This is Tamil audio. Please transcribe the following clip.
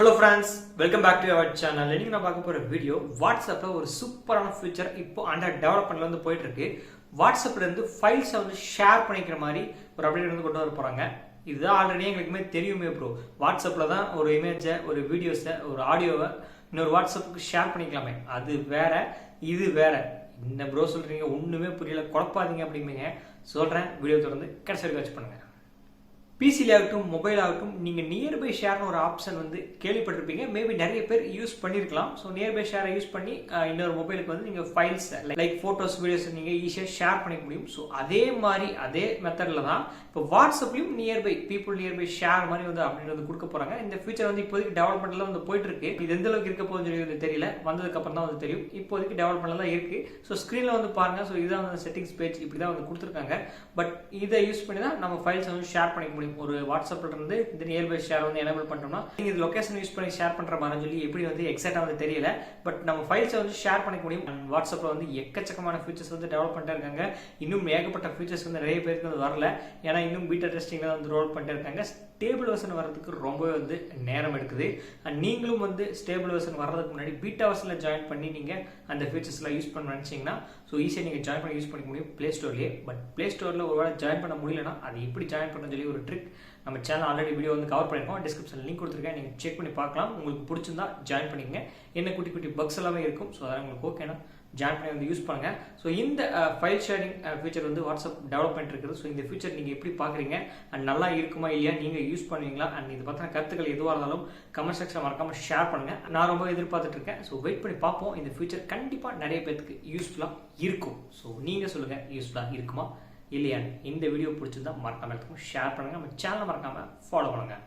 Hello friends, welcome back to our channel. இன்னைக்கு நான் பார்க்க போற வீடியோ வாட்ஸ்அப்ல ஒரு சூப்பரான ஃபீச்சர் இப்போ அண்டர் டெவலப்மென்ட்ல வந்து போயிட்டு இருக்கு. வாட்ஸ்அப்ல இருந்து ஃபைல்ஸ் வந்து ஷேர் பண்ணிக்கிற மாதிரி ஒரு அப்டேட் வந்து கொண்டு வர போறாங்க. இதுதான் ஆல்ரெடி எங்களுக்குமே தெரியுமே ப்ரோ. வாட்ஸ்அப்ல தான் ஒரு இமேஜை, ஒரு வீடியோஸை, ஒரு ஆடியோவை இன்னொரு வாட்ஸ்அப்புக்கு ஷேர் பண்ணிக்கலாமே. அது வேற, இது வேற. என்ன ப்ரோ சொல்றீங்க, ஒண்ணுமே புரியல, குழப்பாதீங்க அப்படிம்பீங்க. சொல்றேன், வீடியோ தொடர்ந்து கடைசி வரைக்கும் வாட்ச் பண்ணுங்க. பிசில ஆகட்டும், மொபைல் ஆகட்டும், நீங்கள் நியர்பை ஷேர்னு ஒரு ஆப்ஷன் வந்து கேள்விப்பட்டிருப்பீங்க. மேபி நிறைய பேர் யூஸ் பண்ணியிருக்கலாம். ஸோ நியர்பை ஷேரை யூஸ் பண்ணி இன்னொரு மொபைலுக்கு வந்து நீங்கள் ஃபைல்ஸ் லைக் ஃபோட்டோஸ், வீடியோஸ் நீங்கள் ஈஸியாக ஷேர் பண்ணிக்க முடியும். ஸோ அதே மாதிரி அதே மெத்தடில் தான் இப்போ வாட்ஸ்அப்லையும் நியர்பை பீப்புள் நியர்பை ஷேர் மாதிரி வந்து அப்படின்னு வந்து கொடுக்க போகிறாங்க. இந்த ஃபியூச்சர் வந்து இப்போதைக்கு டெவலப்மெண்ட்டில் வந்து போயிட்டு இருக்கு. இது எந்த அளவுக்கு இருக்க போகுதுன்னு சொல்லி வந்து தெரியல, வந்ததுக்கு அப்புறம் தான் வந்து தெரியும். இப்போதைக்கு டெவலப்மெண்ட்டில் தான் இருக்கு. ஸோ ஸ்க்ரீனில் வந்து பாருங்கள். ஸோ இதுதான் வந்து செட்டிங்ஸ் பேஜ், இப்படி தான் வந்து கொடுத்துருக்காங்க. பட் இதை யூஸ் பண்ணி தான் நம்ம ஃபைல்ஸ் வந்து ஷேர் பண்ணிக்க முடியும். ஒரு வாட்ஸ்அப்ல இருந்து இந்த நியர்பை ஷேர் வந்து எனேபிள் பண்ணோம்னா நீங்க இது லொகேஷன் யூஸ் பண்ணி ஷேர் பண்ற மாதிரி சொல்லி எப்படி வந்து எக்ஸாக்ட்டா வந்து தெரியல. பட் நம்ம ஃபைல்ஸை வந்து ஷேர் பண்ணிக்க முடியும். வாட்ஸ்அப்ல வந்து எக்கச்சக்கமான ஃபீச்சர்ஸ் வந்து டெவலப் பண்ணிட்டே இருக்காங்க. இன்னும் ஏகப்பட்ட ஃபீச்சர்ஸ் வந்து நிறைய பேருக்கு வந்து வரல. ஏன்னா இன்னும் பீட்டா டெஸ்டிங்ல வந்து ரோல் பண்ணிட்டே இருக்காங்க. ஸ்டேபிள் வெர்ஷன் வரதுக்கு ரொம்பவே வந்து நேரம் எடுக்குது. அண்ட் நீங்களும் வந்து ஸ்டேபிள் வெர்ஷன் வர்றதுக்கு முன்னாடி பீட்டா வெர்ஷன்ல ஜாயின் பண்ணி நீங்க அந்த ஃபீச்சர்ஸ்லாம் யூஸ் பண்ண நினைச்சீங்கன்னா ஸோ ஈஸியாக நீங்கள் ஜாயின் பண்ணி யூஸ் பண்ணிக்க முடியும் ப்ளே ஸ்டோர்லேயே. பட் ப்ளே ஸ்டோரில் ஒரு வேளை ஜாயின் பண்ண முடியலன்னா அது எப்படி ஜாயின் பண்ண சொல்லி ஒரு ட்ரிக் நம்ம சேனல் ஆல்ரெடி வீடியோ வந்து கவர் பண்ணியிருக்கோம். டிஸ்கிரிப்ஷனில் லிங்க் கொடுத்துருக்கேன், நீங்கள் செக் பண்ணி பார்க்கலாம். உங்களுக்கு பிடிச்சிருந்தா ஜாயின் பண்ணிக்கங்க. என்ன குட்டி குட்டி பக்ஸ் எல்லாமே இருக்கும். ஸோ அதெல்லாம் உங்களுக்கு ஓகேனா ஜாயின் பண்ணி வந்து யூஸ் பண்ணுங்க. ஸோ இந்த ஃபைல் ஷேரிங் ஃபீச்சர் வந்து வாட்ஸ்அப் டெவலப்மெண்ட் இருக்குது. ஸோ இந்த ஃபீச்சர் நீங்கள் எப்படி பார்க்குறீங்க அண்ட் நல்லா இருக்குமா இல்லையா, நீங்கள் யூஸ் பண்ணுவீங்களா அண்ட் இது பற்றின கருத்துக்கள் எதுவாக இருந்தாலும் கமெண்ட் செக்ஷன் மறக்காமல் ஷேர் பண்ணுங்க. நான் ரொம்ப எதிர்பார்த்துட்டு இருக்கேன். ஸோ வெயிட் பண்ணி பார்ப்போம். இந்த ஃபீச்சர் கண்டிப்பாக நிறைய பேருக்கு யூஸ்ஃபுல்லாக இருக்கும். ஸோ நீங்கள் சொல்லுங்கள், யூஸ்ஃபுல்லாக இருக்குமா இல்லையான்னு. இந்த வீடியோ பிடிச்சிருந்தா மறக்காமல் ஷேர் பண்ணுங்கள். நம்ம சேனலை மறக்காமல் ஃபாலோ பண்ணுங்கள்.